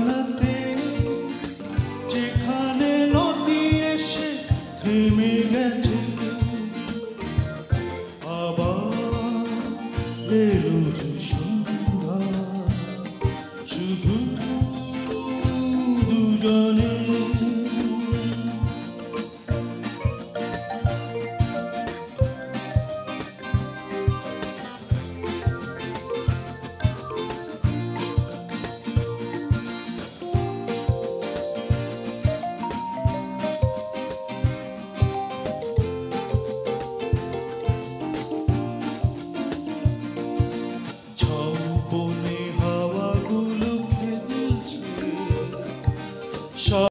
জানাতে যেখানে নদী এসে থেমে গেছে আবার এলো যে সন্ধ্যা শুধু দুজনে